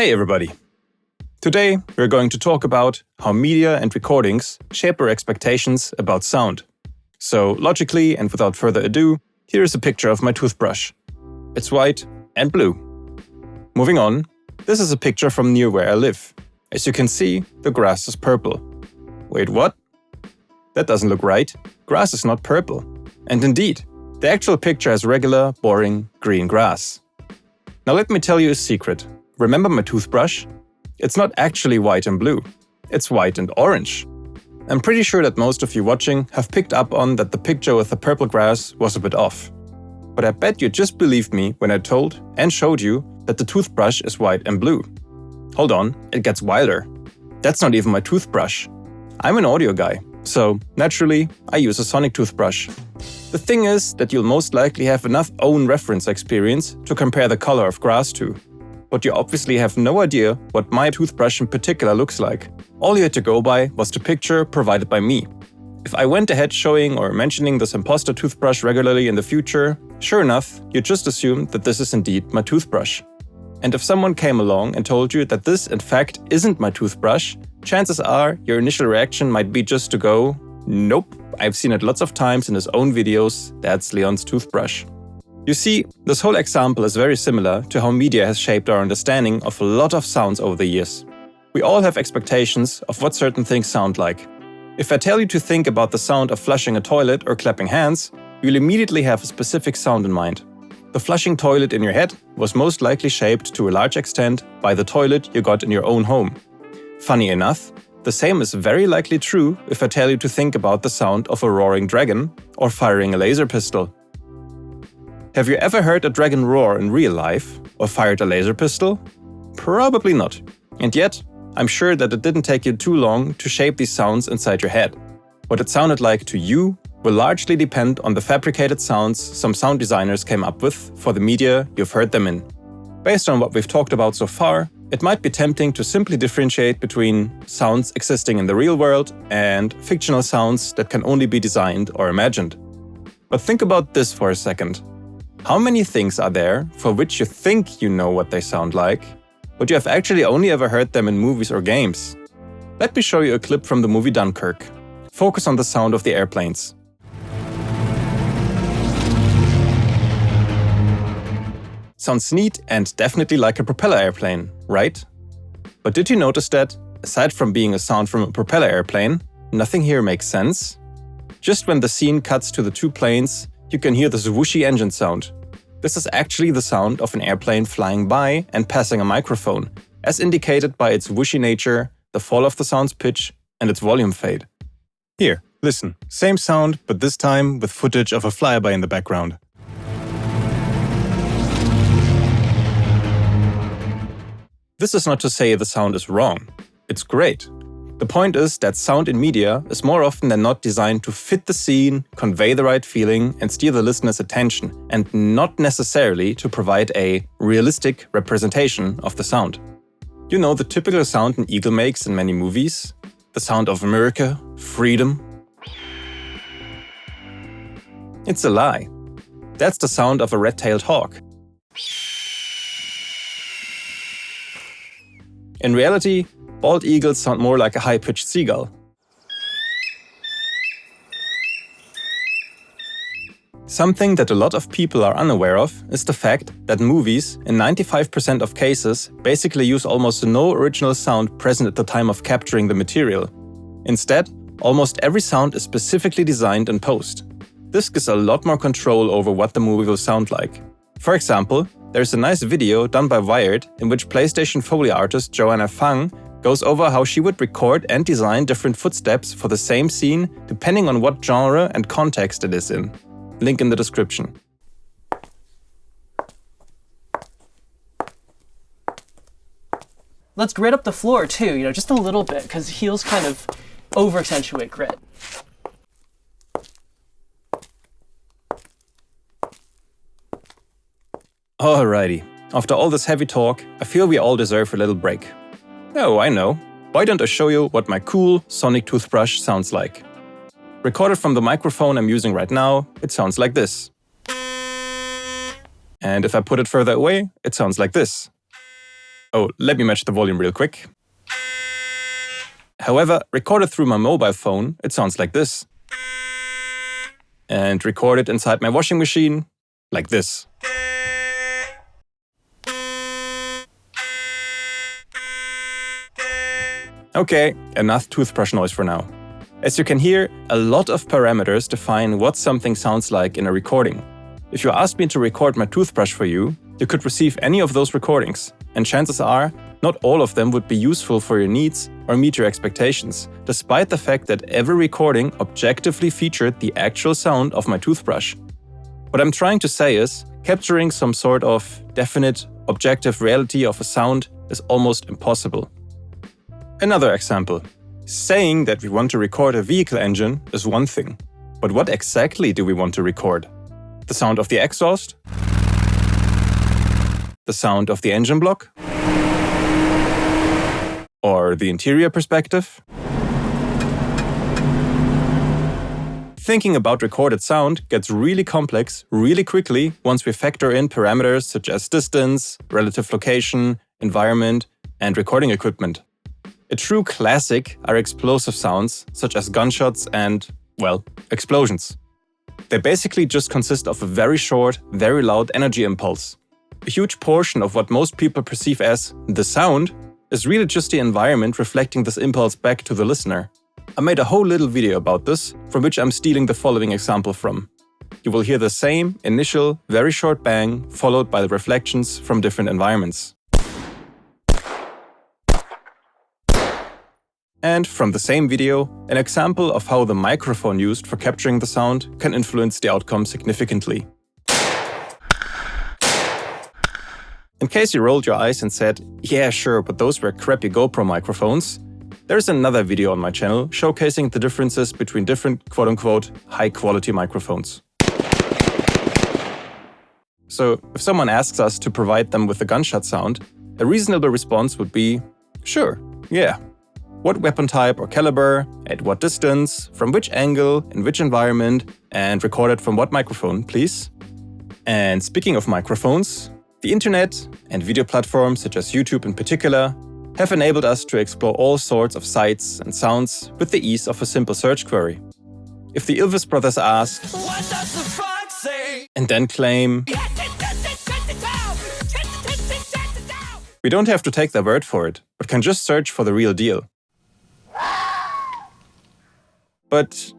Hey everybody! Today we're going to talk about how media and recordings shape our expectations about sound. So logically and without further ado, here is a picture of my toothbrush. It's white and blue. Moving on, this is a picture from near where I live. As you can see, the grass is purple. Wait, what? That doesn't look right. Grass is not purple. And indeed, the actual picture has regular, boring, green grass. Now let me tell you a secret. Remember my toothbrush? It's not actually white and blue. It's white and orange. I'm pretty sure that most of you watching have picked up on that the picture with the purple grass was a bit off. But I bet you just believed me when I told and showed you that the toothbrush is white and blue. Hold on, it gets wilder. That's not even my toothbrush. I'm an audio guy, so naturally I use a sonic toothbrush. The thing is that you'll most likely have enough own reference experience to compare the color of grass to. But you obviously have no idea what my toothbrush in particular looks like. All you had to go by was the picture provided by me. If I went ahead showing or mentioning this imposter toothbrush regularly in the future, sure enough, you'd just assume that this is indeed my toothbrush. And if someone came along and told you that this in fact isn't my toothbrush, chances are your initial reaction might be just to go, nope, I've seen it lots of times in his own videos, that's Leon's toothbrush. You see, this whole example is very similar to how media has shaped our understanding of a lot of sounds over the years. We all have expectations of what certain things sound like. If I tell you to think about the sound of flushing a toilet or clapping hands, you'll immediately have a specific sound in mind. The flushing toilet in your head was most likely shaped to a large extent by the toilet you got in your own home. Funny enough, the same is very likely true if I tell you to think about the sound of a roaring dragon or firing a laser pistol. Have you ever heard a dragon roar in real life or fired a laser pistol? Probably not. And yet, I'm sure that it didn't take you too long to shape these sounds inside your head. What it sounded like to you will largely depend on the fabricated sounds some sound designers came up with for the media you've heard them in. Based on what we've talked about so far, it might be tempting to simply differentiate between sounds existing in the real world and fictional sounds that can only be designed or imagined. But think about this for a second. How many things are there for which you think you know what they sound like, but you have actually only ever heard them in movies or games? Let me show you a clip from the movie Dunkirk. Focus on the sound of the airplanes. Sounds neat and definitely like a propeller airplane, right? But did you notice that, aside from being a sound from a propeller airplane, nothing here makes sense? Just when the scene cuts to the two planes, you can hear this whooshy engine sound. This is actually the sound of an airplane flying by and passing a microphone, as indicated by its whooshy nature, the fall of the sound's pitch, and its volume fade. Here, listen. Same sound, but this time with footage of a flyby in the background. This is not to say the sound is wrong. It's great. The point is that sound in media is more often than not designed to fit the scene, convey the right feeling, and steer the listener's attention, and not necessarily to provide a realistic representation of the sound. You know the typical sound an eagle makes in many movies? The sound of America, freedom. It's a lie. That's the sound of a red-tailed hawk. In reality, bald eagles sound more like a high-pitched seagull. Something that a lot of people are unaware of is the fact that movies, in 95% of cases, basically use almost no original sound present at the time of capturing the material. Instead, almost every sound is specifically designed in post. This gives a lot more control over what the movie will sound like. For example, there's a nice video done by Wired in which PlayStation Foley artist Joanna Fang goes over how she would record and design different footsteps for the same scene depending on what genre and context it is in. Link in the description. Let's grit up the floor too, just a little bit, because heels kind of over-accentuate grit. Alrighty, after all this heavy talk, I feel we all deserve a little break. Oh, I know. Why don't I show you what my cool sonic toothbrush sounds like? Recorded from the microphone I'm using right now, it sounds like this. And if I put it further away, it sounds like this. Oh, let me match the volume real quick. However, recorded through my mobile phone, it sounds like this. And recorded inside my washing machine, like this. Okay, enough toothbrush noise for now. As you can hear, a lot of parameters define what something sounds like in a recording. If you asked me to record my toothbrush for you, you could receive any of those recordings, and chances are, not all of them would be useful for your needs or meet your expectations, despite the fact that every recording objectively featured the actual sound of my toothbrush. What I'm trying to say is, capturing some sort of definite, objective reality of a sound is almost impossible. Another example. Saying that we want to record a vehicle engine is one thing, but what exactly do we want to record? The sound of the exhaust? The sound of the engine block? Or the interior perspective? Thinking about recorded sound gets really complex really quickly once we factor in parameters such as distance, relative location, environment, and recording equipment. A true classic are explosive sounds such as gunshots and, well, explosions. They basically just consist of a very short, very loud energy impulse. A huge portion of what most people perceive as the sound is really just the environment reflecting this impulse back to the listener. I made a whole little video about this, from which I'm stealing the following example from. You will hear the same initial, very short bang, followed by the reflections from different environments. And from the same video, an example of how the microphone used for capturing the sound can influence the outcome significantly. In case you rolled your eyes and said, yeah sure, but those were crappy GoPro microphones, there's another video on my channel showcasing the differences between different quote-unquote high-quality microphones. So if someone asks us to provide them with a gunshot sound, a reasonable response would be, sure, yeah. What weapon type or caliber, at what distance, from which angle, in which environment, and recorded from what microphone, please? And speaking of microphones, the internet and video platforms such as YouTube in particular have enabled us to explore all sorts of sights and sounds with the ease of a simple search query. If the Ilves brothers ask, "What does the fox say?" and then claim, we don't have to take their word for it, but can just search for the real deal. But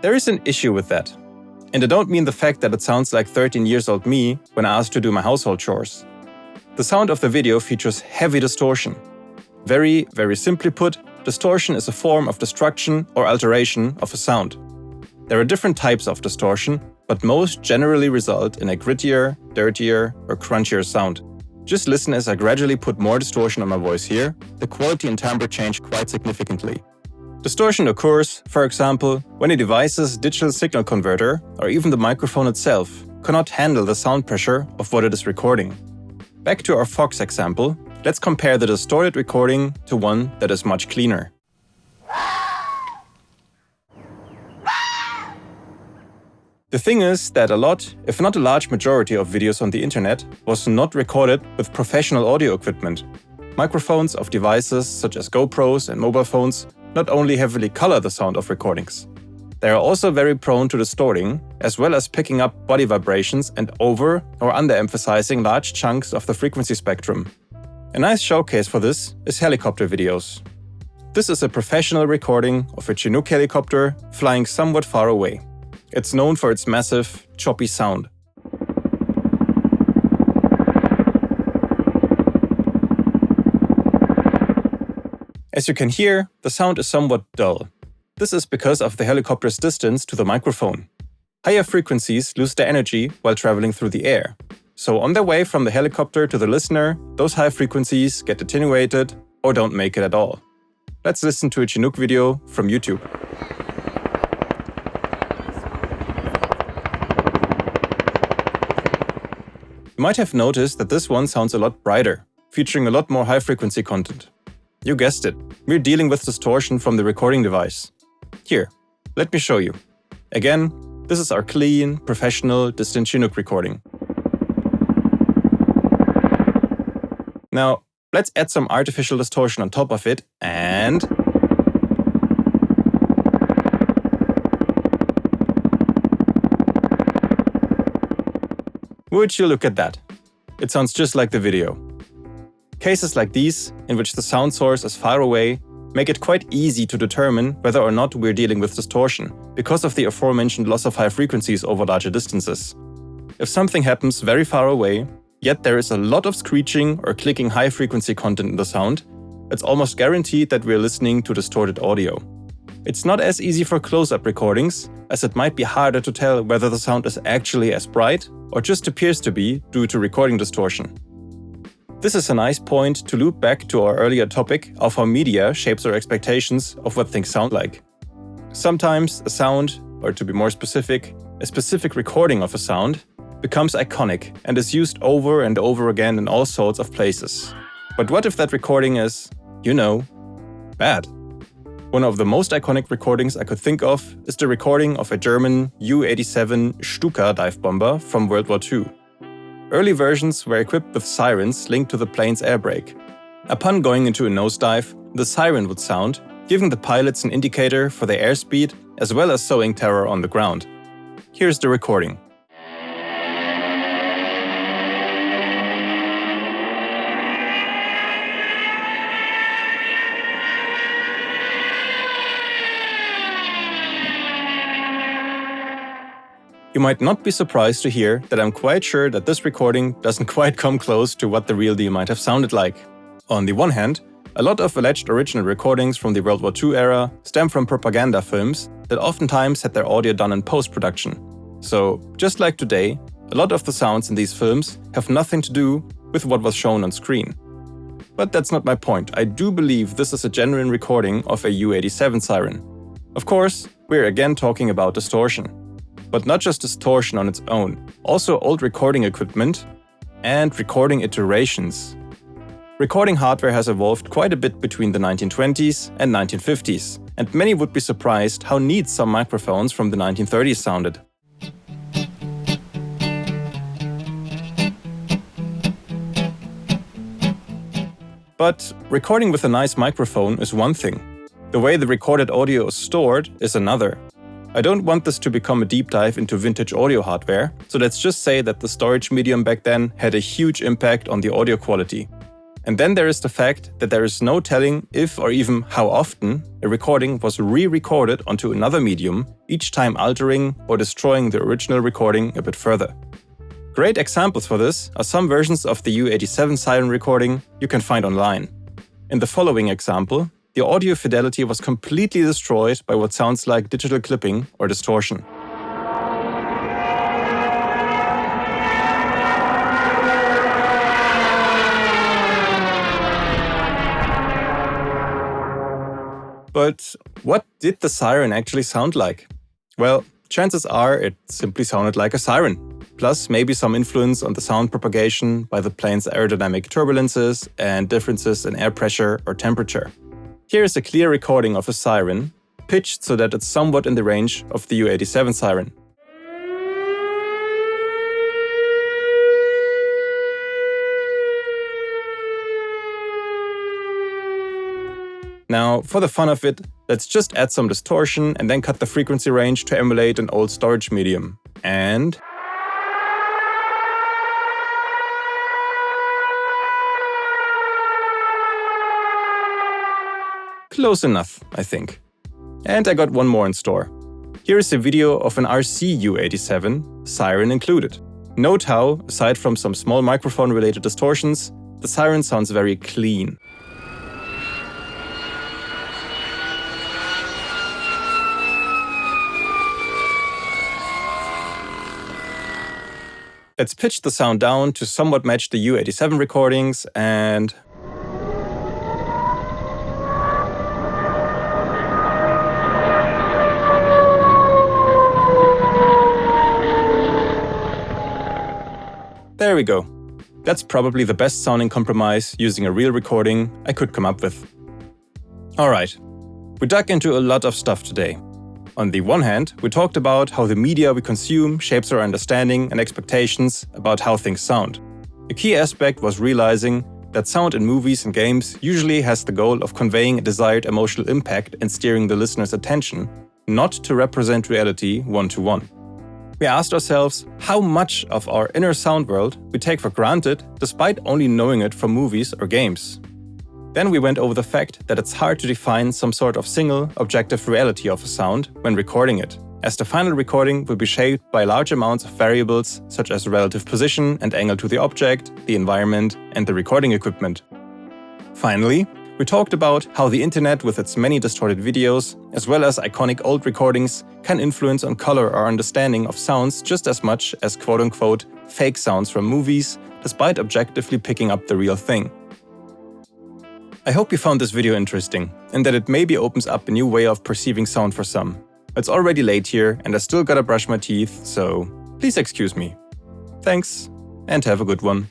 there is an issue with that. And I don't mean the fact that it sounds like 13-year-old me when asked to do my household chores. The sound of the video features heavy distortion. Very, very simply put, distortion is a form of destruction or alteration of a sound. There are different types of distortion, but most generally result in a grittier, dirtier, or crunchier sound. Just listen as I gradually put more distortion on my voice here. The quality and timbre change quite significantly. Distortion occurs, for example, when a device's digital signal converter, or even the microphone itself, cannot handle the sound pressure of what it is recording. Back to our Fox example, let's compare the distorted recording to one that is much cleaner. The thing is that a lot, if not a large majority of videos on the internet, was not recorded with professional audio equipment. Microphones of devices such as GoPros and mobile phones not only heavily color the sound of recordings. They are also very prone to distorting, as well as picking up body vibrations and over- or underemphasizing large chunks of the frequency spectrum. A nice showcase for this is helicopter videos. This is a professional recording of a Chinook helicopter flying somewhat far away. It's known for its massive, choppy sound. As you can hear, the sound is somewhat dull. This is because of the helicopter's distance to the microphone. Higher frequencies lose their energy while traveling through the air. So on their way from the helicopter to the listener, those high frequencies get attenuated or don't make it at all. Let's listen to a Chinook video from YouTube. You might have noticed that this one sounds a lot brighter, featuring a lot more high-frequency content. You guessed it, we're dealing with distortion from the recording device. Here, let me show you. Again, this is our clean, professional, distant Chinook recording. Now, Let's add some artificial distortion on top of it and... would you look at that? It sounds just like the video. Cases like these, in which the sound source is far away, make it quite easy to determine whether or not we're dealing with distortion, because of the aforementioned loss of high frequencies over larger distances. If something happens very far away, yet there is a lot of screeching or clicking high-frequency content in the sound, it's almost guaranteed that we're listening to distorted audio. It's not as easy for close-up recordings, as it might be harder to tell whether the sound is actually as bright or just appears to be due to recording distortion. This is a nice point to loop back to our earlier topic of how media shapes our expectations of what things sound like. Sometimes a sound, or to be more specific, a specific recording of a sound, becomes iconic and is used over and over again in all sorts of places. But what if that recording is, bad? One of the most iconic recordings I could think of is the recording of a German U-87 Stuka dive bomber from World War II. Early versions were equipped with sirens linked to the plane's air brake. Upon going into a nosedive, the siren would sound, giving the pilots an indicator for their airspeed as well as sowing terror on the ground. Here's the recording. You might not be surprised to hear that I'm quite sure that this recording doesn't quite come close to what the real deal might have sounded like. On the one hand, a lot of alleged original recordings from the World War II era stem from propaganda films that oftentimes had their audio done in post-production. So, just like today, a lot of the sounds in these films have nothing to do with what was shown on screen. But that's not my point. I do believe this is a genuine recording of a U-87 siren. Of course, we're again talking about distortion. But not just distortion on its own, also old recording equipment and recording iterations. Recording hardware has evolved quite a bit between the 1920s and 1950s, and many would be surprised how neat some microphones from the 1930s sounded. But recording with a nice microphone is one thing. The way the recorded audio is stored is another. I don't want this to become a deep dive into vintage audio hardware, so let's just say that the storage medium back then had a huge impact on the audio quality. And then there is the fact that there is no telling if or even how often a recording was re-recorded onto another medium, each time altering or destroying the original recording a bit further. Great examples for this are some versions of the U-87 siren recording you can find online. In the following example, the audio fidelity was completely destroyed by what sounds like digital clipping or distortion. But what did the siren actually sound like? Well, chances are it simply sounded like a siren, plus maybe some influence on the sound propagation by the plane's aerodynamic turbulences and differences in air pressure or temperature. Here is a clear recording of a siren, pitched so that it's somewhat in the range of the U-87 siren. Now, for the fun of it, let's just add some distortion and then cut the frequency range to emulate an old storage medium. And... close enough, I think. And I got one more in store. Here is a video of an RC U-87, siren included. Note how, aside from some small microphone-related distortions, the siren sounds very clean. Let's pitch the sound down to somewhat match the U-87 recordings and... there we go. That's probably the best sounding compromise using a real recording I could come up with. Alright, we dug into a lot of stuff today. On the one hand, we talked about how the media we consume shapes our understanding and expectations about how things sound. A key aspect was realizing that sound in movies and games usually has the goal of conveying a desired emotional impact and steering the listener's attention, not to represent reality one-to-one. We asked ourselves how much of our inner sound world we take for granted despite only knowing it from movies or games. Then we went over the fact that it's hard to define some sort of single, objective reality of a sound when recording it, as the final recording will be shaped by large amounts of variables such as relative position and angle to the object, the environment, and the recording equipment. Finally, we talked about how the internet with its many distorted videos, as well as iconic old recordings, can influence on color our understanding of sounds just as much as quote-unquote fake sounds from movies, despite objectively picking up the real thing. I hope you found this video interesting, and that it maybe opens up a new way of perceiving sound for some. It's already late here, and I still gotta brush my teeth, so please excuse me. Thanks, and have a good one.